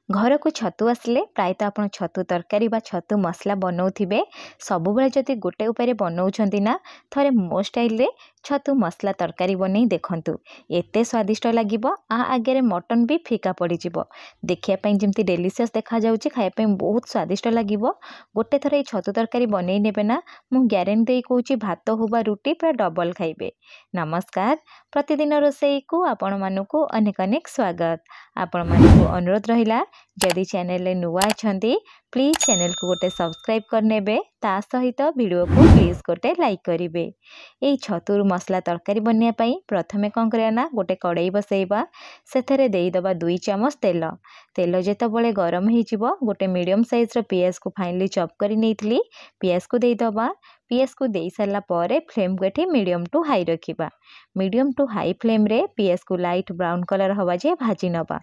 घर को छतु आसिले प्रायतः आप छतु तरकारी बा छतु मसला बनाऊे सबुबले जदि गोटे उपाय बनाऊँच ना थरे मो स्टाइल छतु मसला तरकारी बन देखु एते स्वादिष्ट लगे आगे मटन भी फिका पड़ देखापी जमी डेलीसीयस देखा खायापी बहुत स्वादिष्ट लगे गोटे थर ये छतु तरकारी बनई ने ना मु ग्यारंटी दे कौच भात हो बा रुटी पूरा डबल खाइबे। नमस्कार, प्रतिदिन रोषेई को आपण मानक अनेक अनेक स्वागत। आपण मानक अनुरोध रहिला जदि चैनल रे नुआ अछंती प्लीज चैनल को गोटे सब्सक्राइब करनेबे ता सहित वीडियो को प्लीज गोटे लाइक करेंगे। यही छतुर मसला तरकारी बनने प्रथमे कौन करना ना गोटे कड़ाई बसैबा से देदबा 2 चामच तेल। तेल जितेबाला गरम हो गोटे मीडियम साइज पियाज को फाइनली चॉप कर नहीं पियाज को देदबा। पियाज को दे सारा पर फ्लेम को ये मीडियम टू हाई रखा। मीडियम टू हाई फ्लेम रे पियाज को लाइट ब्राउन कलर हवा जे भाजी नवा।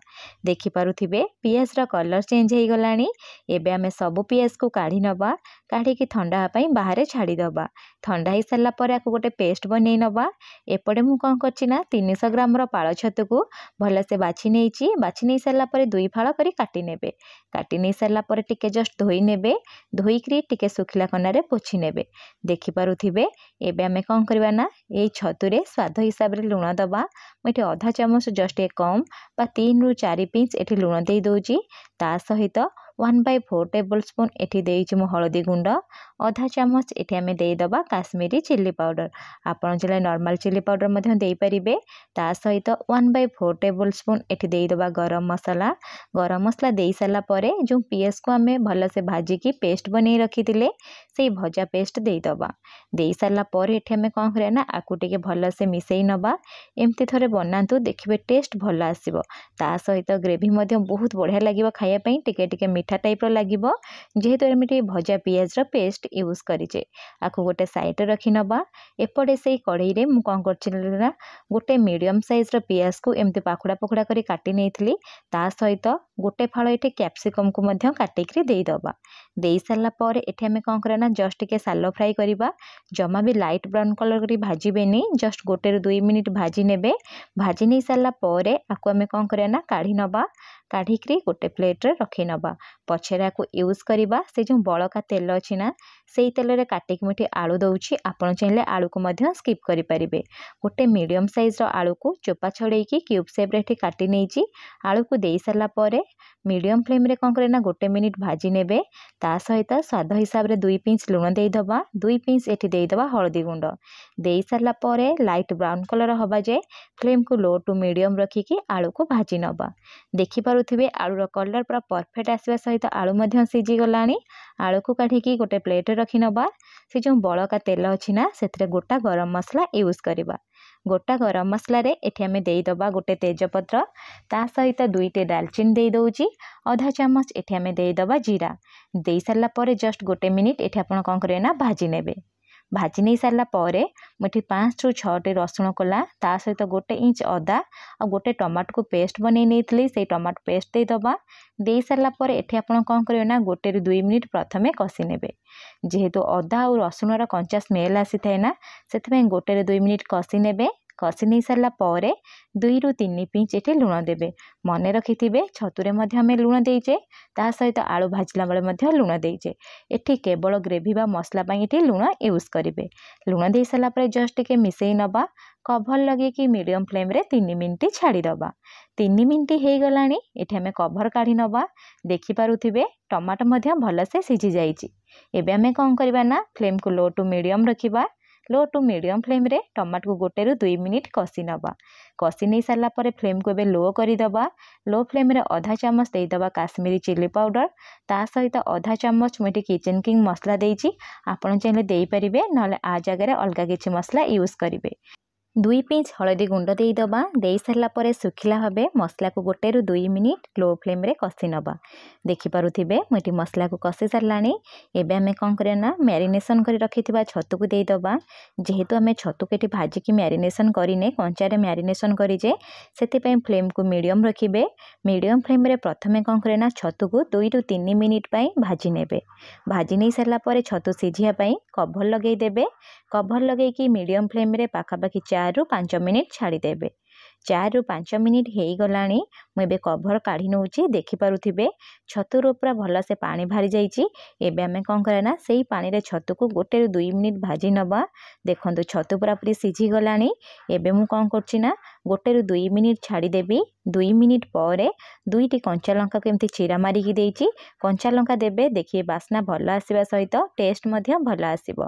देखिपे पियाज रा कलर चेंज हो गलानी। एबे आमे सब पियाज को काढ़ी नवा। काढ़ी ठंडा पाई बाहर छाड़ीदबा। ठंडा हो सारा पर आपको गोटे पेस्ट बन नवा। एपटे मु कौन करना 300 ग्राम पाଳ छतु को भलसे बाछि नहीं सारा पर 2 फाड़ कर काटी नेबे। काटी नहीं सारा पर टिके जस्ट धोई नेबे। धोईकरी टिके सुखिला कनारे पोछि नेबे। देखिपे एबे आमे कौन करवा ना ये छतुरे स्वाद हिसाब रे लुण दबा। मुझे आधा चामच जस्ट एक कम बा 3 रु 4 पिंच एठी लुण दे दोजी। ता सहित 1/4 टेबल स्पून एठी देइछि मु हळदी गुंड। आधा चामच एठी आमे देदबा काश्मीरी चिल्ली पाउडर। आपण जले नॉर्मल चिल्ली पाउडर मध्य देई परिबे। ता सहित 1/4 टेबल स्पून एठी देदबा गरम मसाला। गरम मसाला देई साला परे जो पियाज को आमे भल से भाजी की पेस्ट बनै रखितिले से भजा पेस्ट देदबा। देई साला परे एठी आमे कोन करे ना आकु टिके भल से मिसई नबा। एमती थरे बनांतु देखिबे टेस्ट भल आसीबो। ता सहित ग्रेवी मध्य बहुत बढ़िया लागिबो खाया पई। टिके टिके मीठा टाइप रो लागिबो जेहेतु एमे टिके भजा पियाज रो पेस्ट यूज करिजे। आकु गोटे साइड रखी नबा। एपटे से कढ़ई रे मु कोन करचिले ना गोटे मीडियम साइज रो पियाज को एमती पाखुड़ा पाखुड़ा करी काटी नेथली। ता सहित गोटे फाळ एठी कैप्सिकम को मध्य काटिकरी देई दबा। देई साला पर एठी आमे कोन करे ना जस्ट टिके सालो फ्राई करिबा। जमा भी लाइट ब्राउन कलर करी भाजीबेनी जस्ट गोटे रु 2 मिनिट भाजी नेबे। भाजी नहीं सारा पर आपको आमे कौन करना ना काढ़ी नबा। काढ़िकी गोटे प्लेट रे रखी नबा। पछरे आपको यूज करबा से जो बड़का तेल अच्छी ना से तेल रे काटिक मुठी आलू दउछि। आपण चाहिले आलू को मध्य स्किप करि परिबे। गोटे मीडियम साइज रो आलू को चोपा छड़ेकी क्यूब शेप रे काटी नेछि। आलू को देई सारा पर मीडियम फ्लेम रे कौन करे ना गोटे मिनिट भाजी नेबे। ता सहित स्वाद हिसाब रे 2 पिंच लुण देई दबा। 2 पिंच एठी देई दबा हळदी गुंड। देई सारा पर लाइट ब्राउन कलर हवा जे फ्लेम को लो टू मीडियम रखिकी आलू को भाजी नबा। देखि पारुथिबे आलू रो कलर पूरा परफेक्ट आसवा सहित आलू मध्य सिझी गलानी। आलू को काढिकी गोटे प्लेट रे रखी नबा। से जो बड़का तेल अछि ना सेथरे गोटा गरम मसला यूज करबा। गोटा गरम मसला रे एठी आमे देई दबा गोटे तेजपत्र। ता सहित 2टे दालचीनी देई दउची। आधा चामच एठी आमे देई दबा जीरा। देई सारला परे जस्ट गोटे मिनिट एठी आपण कोन करे ना भाजी नेबे। भाजी नहीं सारा पर मुठी 5 रु 6 रसुण कोला। ता सहित गोटे इंच अदा और गोटे टमाटो को पेस्ट बन नहीं से टमाटो पेस्ट दे दबा। दे सारा पर एठी आपण कोन करियो ना गोटे रु 2 मिनिट प्रथमे कसी नेबे। जेहेतु अदा और रसुण रा कंचा स्मेल आसी थाए ना सेथमे गोटे रु 2 मिनिट कसी नेबे। कसी नहीं सारा पर 2 रु 3 पिंच एठी लुण देबे। मने रखिथिबे छतुरे मध्य आमे लुण देइचे। ता सहित आलू भाजला बेले मध्य लुण देइचे। एठी केवल ग्रेवी बा मसला पई एठी लुण यूज करिवे। लुण दे सारा पर जस्ट टिके मिसई नबा। कभर लगे कि मीडियम फ्लेम रे 3 मिनिट छाड़ी दबा। 3 मिनिट हो गलानी। एठी आमे कभर काढी नबा। देखि पारुथिबे टमाटो मध्य भल से सिझी जाईची। एबे आमे कोन करबा ना फ्लेम को लो टू मीडियम रखिबा। लो टू मीडियम फ्लेम रे टमाटो को गोटे रु 2 मिनिट कसी नबा। कसी नहीं सारा पर फ्लेम को एबे लो करिदबा। लो फ्लेम रे आधा चामच देई दबा काश्मीरी चिल्ली पाउडर। ता सहित आधा चामच मुठी किचन किंग मसला देइची। आपण चाहिले देई परिबे नले आ जगह रे अलगा किछि मसला यूज करिवे। 2 पिंच हळदी गुंड देई दबा। देई सारला परे सुखिला हबे मसला को गोटे रु 2 मिनिट लो फ्लेम रे कसी नबा। देखि पारुथिबे मुठी मसला को कसी सारलानी। एबे आमे कोन करना मैरिनेशन करी रखिथिबा छतु को देई दबा। जेहेतु आमे छतु केटी भाजी की मैरिनेशन करिने कंचा रे मैरिनेशन करिजे सेति पई फ्लेम को मीडियम रखिबे। मीडियम फ्लेम रे प्रथमे कोन करना छतु को 2 रु 3 मिनिट पई भाजी नेबे। भाजी नहीं सारला परे छतु सिझिया पई कभर लगेई देबे। कभर लगेई की मीडियम फ्लेम रे पाखा पाखी 4 रु 5 मिनिट छाड़ी देबे। 4 ରୁ 5 ମିନିଟ୍ ହେଇଗଲାଣି। ମୁଁ ଏବେ କଭର କାଢ଼ି ନେଉଛି। ଦେଖିପାରୁଥିବେ ଛତୁରୁ ପୁରା ଭଲସେ ପାଣି ବାହାରି ଯାଇଛି। ଏବେ ଆମେ କ'ଣ କରିବା ନା ସେଇ ପାଣିରେ ଛତୁକୁ 1 ରୁ 2 ମିନିଟ୍ ଭାଜି ନେବା। ଦେଖନ୍ତୁ ଛତୁ ପୁରାପୁରି ସିଝିଗଲାଣି। ଏବେ ମୁଁ କ'ଣ କରୁଛି ନା 1 ରୁ 2 ମିନିଟ୍ ଛାଡ଼ିଦେବି। 2 ମିନିଟ୍ ପରେ 2ଟି କଞ୍ଚା ଲଙ୍କାକୁ ଏମିତି ଚିରା ମାରିକି ଦେଇଛି। କଞ୍ଚା ଲଙ୍କା ଦେବେ, ଦେଖିବେ ବାସ୍ନା ଭଲ ଆସିବା ସହିତ ଟେଷ୍ଟ ମଧ୍ୟ ଭଲ ଆସିବ।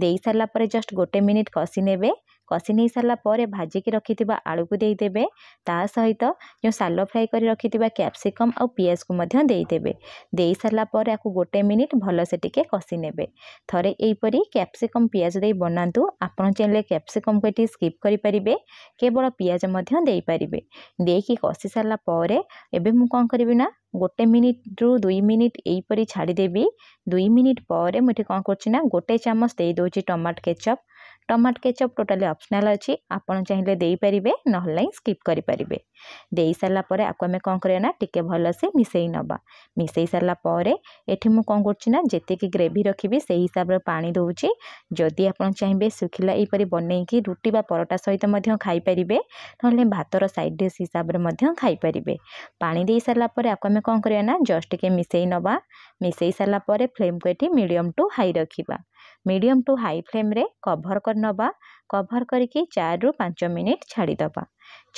ଦେଇ ସାରିଲା ପରେ ଜଷ୍ଟ 1 ମିନିଟ୍ କଷି ନେବେ। କଷି ନେଇ ସାରିଲା ପରେ ଭାଜିକି ରଖିଥିବା ଆଳୁକୁ ଦେଇଦେବେ। ତା ସହିତ ଯେଉଁ ସାଲ ଫ୍ରାଏ କରି ରଖିଥିବା କ୍ୟାପ୍ସିକମ୍ ଆଉ ପିଆଜକୁ ମଧ୍ୟ ଦେଇଦେବେ। ଦେଇ ସାରିଲା ପରେ ଆକୁ 1 ମିନିଟ୍ ଭଲସେ ଟିକେ କଷି ନେବେ। ଥରେ ଏହିପରି କ୍ୟାପ୍ସିକମ୍ ପିଆଜ ଦେଇ ବନାନ୍ତୁ। ଆପଣ ଚାହିଁଲେ କ୍ୟାପ୍ସିକମ୍କୁ ଏଠି ସ୍କିପ୍ କରିପାରିବେ, କେବଳ ପିଆଜ ମଧ୍ୟ ଦେଇପାରିବେ। ଦେଇକି କଷି ସାରିଲା ପରେ ଏବେ ମୁଁ କ'ଣ କରିବି ନା 1 ମିନିଟ୍ରୁ 2 ମିନିଟ୍ ଏହିପରି ଛାଡ଼ିଦେବି। 2 ମିନିଟ୍ ପରେ ମୁଁ ଏଠି କ'ଣ କରୁଛି ନା 1 ଚାମଚ ଦେଇଦେଉଛି tomato ketchup. Tomato ketchup totally optional ଅଛି, ଆପଣ ଚାହିଁଲେ ଦେଇପାରିବେ, ନହେଲେ ନାହିଁ ସ୍କିପ୍ କରିପାରିବେ। ଦେଇ ସାରିଲା ପରେ ଆକୁ ଆମେ କ'ଣ କରିବା ନା ଟିକେ ଭଲସେ ମିଶାଇ ନେବା। ମିଶାଇ ସାରିଲା ପରେ ଏଠି ମୁଁ କ'ଣ କରୁଛି ନା ଯେତିକି ଗ୍ରେଭି ରଖିବି ସେଇ ହିସାବରେ ପାଣି ଦେଉଛି। ଯଦି ଆପଣ ଚାହିଁବେ ଶୁଖିଲା ଏହିପରି ବନେଇକି ରୁଟି ବା ପରଟା ସହିତ ମଧ୍ୟ ଖାଇପାରିବେ, ନହେଲେ ଭାତର ସାଇଡ଼୍ ଡିଶ୍ ହିସାବରେ ମଧ୍ୟ ଖାଇପାରିବେ। ପାଣି ଦେଇ ସାରିଲା ପରେ ଆକୁ ଆମେ କ'ଣ କରିବା ନା ଜଷ୍ଟ ଟିକେ ମିଶାଇ ନେବା। ମିଶାଇ ସାରିଲା ପରେ ଫ୍ଲେମ୍କୁ ଏଠି ମିଡ଼ିୟମ୍ ଟୁ ହାଇ ରଖିବା। ମିଡ଼ିୟମ୍ ଟୁ ହାଇ ଫ୍ଲେମ୍ରେ କଭର କରିନେବା। କଭର କରିକି 4 ରୁ 5 ମିନିଟ୍ ଛାଡ଼ିଦେବା।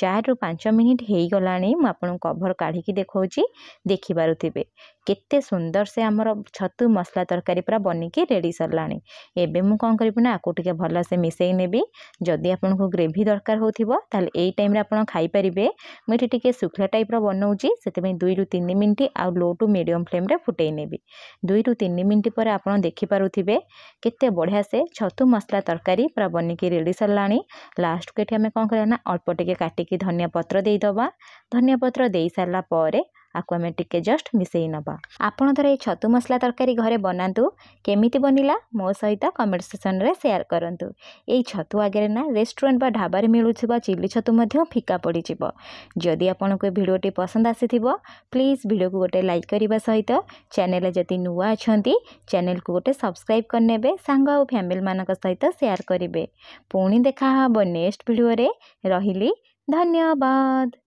4 ରୁ 5 ମିନିଟ୍ ହେଇଗଲାଣି। ମୁଁ ଆପଣଙ୍କୁ କଭର କାଢ଼ିକି ଦେଖାଉଛି। ଦେଖିପାରୁଥିବେ କେତେ ସୁନ୍ଦର ସେ ଆମର ଛତୁ ମସଲା ତରକାରୀ ପୁରା ବନିକି ରେଡ଼ି ସରିଲାଣି। ଏବେ ମୁଁ କ'ଣ କରିବି ନା ଆକୁ ଟିକେ ଭଲସେ ମିଶାଇ ନେବି। ଯଦି ଆପଣଙ୍କୁ ଗ୍ରେଭି ଦରକାର ହେଉଥିବ ତାହେଲେ ଏଇ ଟାଇମ୍ରେ ଆପଣ ଖାଇପାରିବେ। ମୁଁ ଏଠି ଟିକେ ଶୁଖିଲା ଟାଇପ୍ର ବନାଉଛି, ସେଥିପାଇଁ 2 ରୁ 3 ମିନିଟ୍ ଆଉ ଲୋ ଟୁ ମିଡ଼ିୟମ୍ ଫ୍ଲେମ୍ରେ ଫୁଟାଇ ନେବି। 2 ରୁ 3 ମିନିଟ୍ ପରେ ଆପଣ ଦେଖିପାରୁଥିବେ କେତେ ବଢ଼ିଆ ସେ ଛତୁ ମସଲା ତରକାରୀ ପୁରା ବନିକି ରେଡ଼ି ସରିଲାଣି। ଲାଷ୍ଟକୁ ଏଠି ଆମେ କ'ଣ କରିବା ନା ଅଳ୍ପ ଟିକେ କାଟିକି ଧନିଆ ପତ୍ର ଦେଇଦେବା। ଧନିଆ ପତ୍ର ଦେଇ ସାରିଲା ପରେ ଆକୁ ଆମେ ଟିକେ ଜଷ୍ଟ ମିଶାଇ ନେବା। ଆପଣ ଥରେ এই ଛତୁ ମସଲା ତରକାରୀ ଘରେ ବନାନ୍ତୁ। କେମିତି ବନିଲା ମୋ ସହିତ କମେଣ୍ଟ ସେକ୍ସନରେ ସେୟାର କରନ୍ତୁ। এই ଛତୁ ଆଗରେ ନା ରେଷ୍ଟୁରାଣ୍ଟ ବା ଢାବାରେ ମିଳୁଥିବା ଚିଲି ଛତୁ ମଧ୍ୟ ଫିକା ପଡ଼ିଯିବ। ଯଦି ଆପଣଙ୍କୁ ଏ ଭିଡ଼ିଓଟି ପସନ୍ଦ ଆସିଥିବ ପ୍ଲିଜ୍ ଭିଡ଼ିଓକୁ ଗୋଟେ ଲାଇକ୍ କରିବା ସହିତ ଚ୍ୟାନେଲରେ ଯଦି ନୂଆ ଅଛନ୍ତି ଚ୍ୟାନେଲକୁ ଗୋଟେ ସବସ୍କ୍ରାଇବ୍ କରିନେବେ। ସାଙ୍ଗ ଆଉ ଫ୍ୟାମିଲିମାନଙ୍କ ସହିତ ସେୟାର କରିବେ। ପୁଣି ଦେଖା ହେବ ନେକ୍ସଟ ଭିଡ଼ିଓରେ। ରହିଲି, ଧନ୍ୟବାଦ।